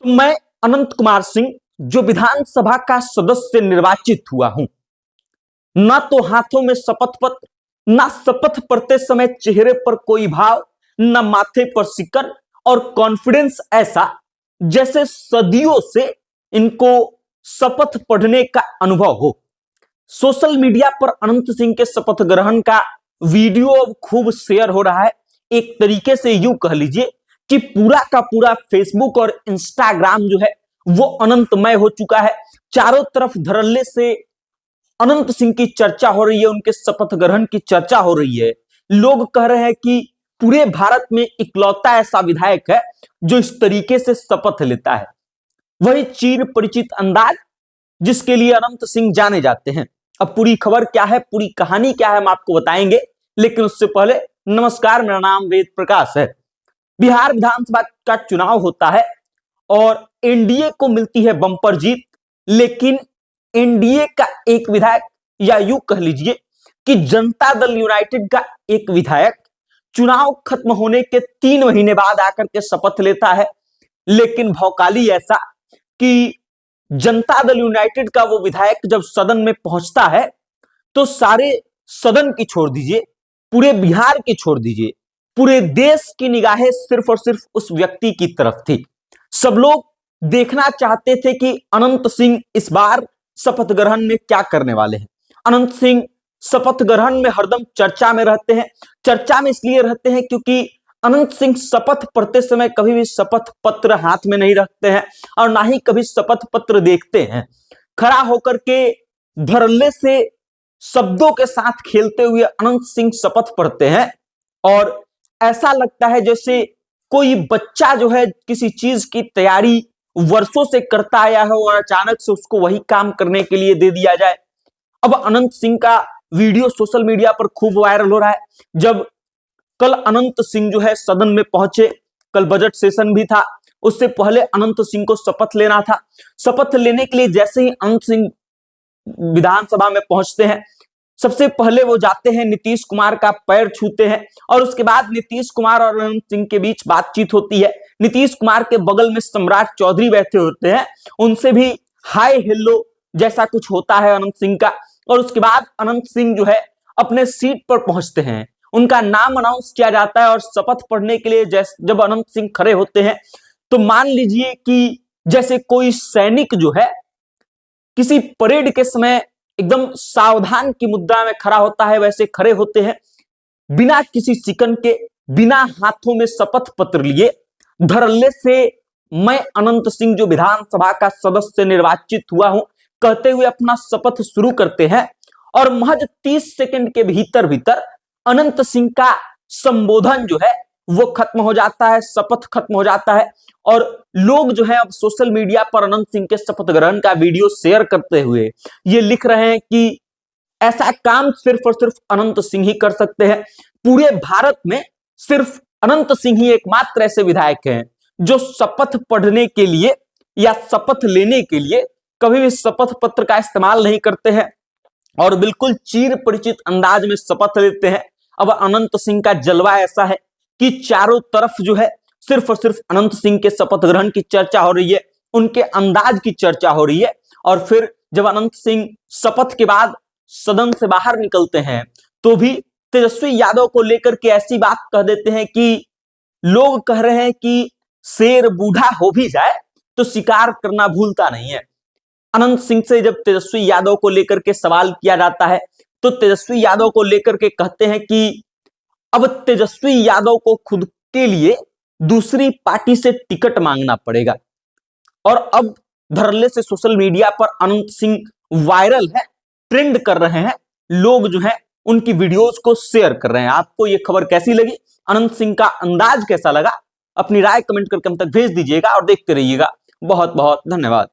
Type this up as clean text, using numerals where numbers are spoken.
मैं अनंत कुमार सिंह जो विधानसभा का सदस्य निर्वाचित हुआ हूं, न तो हाथों में शपथ पत्र, न शपथ पढ़ते समय चेहरे पर कोई भाव, न माथे पर सिकन और कॉन्फिडेंस ऐसा जैसे सदियों से इनको शपथ पढ़ने का अनुभव हो। सोशल मीडिया पर अनंत सिंह के शपथ ग्रहण का वीडियो अब खूब शेयर हो रहा है। एक तरीके से यूं कह लीजिए कि पूरा का पूरा फेसबुक और इंस्टाग्राम जो है वो अनंतमय हो चुका है। चारों तरफ धड़ल्ले से अनंत सिंह की चर्चा हो रही है, उनके शपथ ग्रहण की चर्चा हो रही है। लोग कह रहे हैं कि पूरे भारत में इकलौता ऐसा विधायक है जो इस तरीके से शपथ लेता है, वही चीर परिचित अंदाज जिसके लिए अनंत सिंह जाने जाते हैं। अब पूरी खबर क्या है, पूरी कहानी क्या है, हम आपको बताएंगे, लेकिन उससे पहले नमस्कार, मेरा नाम वेद प्रकाश है। बिहार विधानसभा का चुनाव होता है और एनडीए को मिलती है बंपर जीत, लेकिन एनडीए का एक विधायक, या यूं कह लीजिए कि जनता दल यूनाइटेड का एक विधायक चुनाव खत्म होने के 3 महीने बाद आकर के शपथ लेता है। लेकिन भौकाली ऐसा कि जनता दल यूनाइटेड का वो विधायक जब सदन में पहुंचता है तो सारे सदन की छोड़ दीजिए, पूरे बिहार की छोड़ दीजिए, पूरे देश की निगाहें सिर्फ और सिर्फ उस व्यक्ति की तरफ थी। सब लोग देखना चाहते थे कि अनंत सिंह इस बार शपथ ग्रहण में क्या करने वाले हैं। अनंत सिंह शपथ ग्रहण में हरदम चर्चा में रहते हैं। चर्चा में इसलिए रहते हैं क्योंकि अनंत सिंह शपथ पढ़ते समय कभी भी शपथ पत्र हाथ में नहीं रखते हैं और ना ही कभी शपथ पत्र देखते हैं। खड़ा होकर के धड़ल्ले से शब्दों के साथ खेलते हुए अनंत सिंह शपथ पढ़ते हैं और ऐसा लगता है जैसे कोई बच्चा जो है किसी चीज की तैयारी वर्षों से करता आया है और अचानक से उसको वही काम करने के लिए दे दिया जाए। अब अनंत सिंह का वीडियो सोशल मीडिया पर खूब वायरल हो रहा है। जब कल अनंत सिंह जो है सदन में पहुंचे, कल बजट सेशन भी था, उससे पहले अनंत सिंह को शपथ लेना था। शपथ लेने के लिए जैसे ही अनंत सिंह विधानसभा में पहुंचते हैं, सबसे पहले वो जाते हैं नीतीश कुमार का पैर छूते हैं और उसके बाद नीतीश कुमार और अनंत सिंह के बीच बातचीत होती है। नीतीश कुमार के बगल में सम्राट चौधरी बैठे होते हैं, उनसे भी हाय हेलो जैसा कुछ होता है अनंत सिंह का। और उसके बाद अनंत सिंह जो है अपने सीट पर पहुंचते हैं, उनका नाम अनाउंस किया जाता है और शपथ पढ़ने के लिए जब अनंत सिंह खड़े होते हैं तो मान लीजिए कि जैसे कोई सैनिक जो है किसी परेड के समय एकदम सावधान की मुद्रा में खड़ा होता है, वैसे खड़े होते हैं, बिना किसी सिकन के, बिना हाथों में शपथ पत्र लिए, धड़ल्ले से मैं अनंत सिंह जो विधानसभा का सदस्य निर्वाचित हुआ हूं कहते हुए अपना शपथ शुरू करते हैं और महज 30 सेकंड के भीतर भीतर अनंत सिंह का संबोधन जो है वो खत्म हो जाता है, शपथ खत्म हो जाता है। और लोग जो है अब सोशल मीडिया पर अनंत सिंह के शपथ ग्रहण का वीडियो शेयर करते हुए ये लिख रहे हैं कि ऐसा काम सिर्फ और सिर्फ अनंत सिंह ही कर सकते हैं। पूरे भारत में सिर्फ अनंत सिंह ही एकमात्र ऐसे विधायक हैं जो शपथ पढ़ने के लिए या शपथ लेने के लिए कभी भी शपथ पत्र का इस्तेमाल नहीं करते हैं और बिल्कुल चीर परिचित अंदाज में शपथ लेते हैं। अब अनंत सिंह का जलवा ऐसा है कि चारों तरफ जो है सिर्फ और सिर्फ अनंत सिंह के शपथ ग्रहण की चर्चा हो रही है, उनके अंदाज की चर्चा हो रही है। और फिर जब अनंत सिंह शपथ के बाद सदन से बाहर निकलते हैं तो भी तेजस्वी यादव को लेकर के ऐसी बात कह देते हैं कि लोग कह रहे हैं कि शेर बूढ़ा हो भी जाए तो शिकार करना भूलता नहीं है। अनंत सिंह से जब तेजस्वी यादव को लेकर के सवाल किया जाता है तो तेजस्वी यादव को लेकर के कहते हैं कि अब तेजस्वी यादव को खुद के लिए दूसरी पार्टी से टिकट मांगना पड़ेगा। और अब धड़ल्ले से सोशल मीडिया पर अनंत सिंह वायरल है, ट्रेंड कर रहे हैं, लोग जो है उनकी वीडियोस को शेयर कर रहे हैं। आपको ये खबर कैसी लगी, अनंत सिंह का अंदाज कैसा लगा, अपनी राय कमेंट करके हम तक भेज दीजिएगा और देखते रहिएगा। बहुत बहुत धन्यवाद।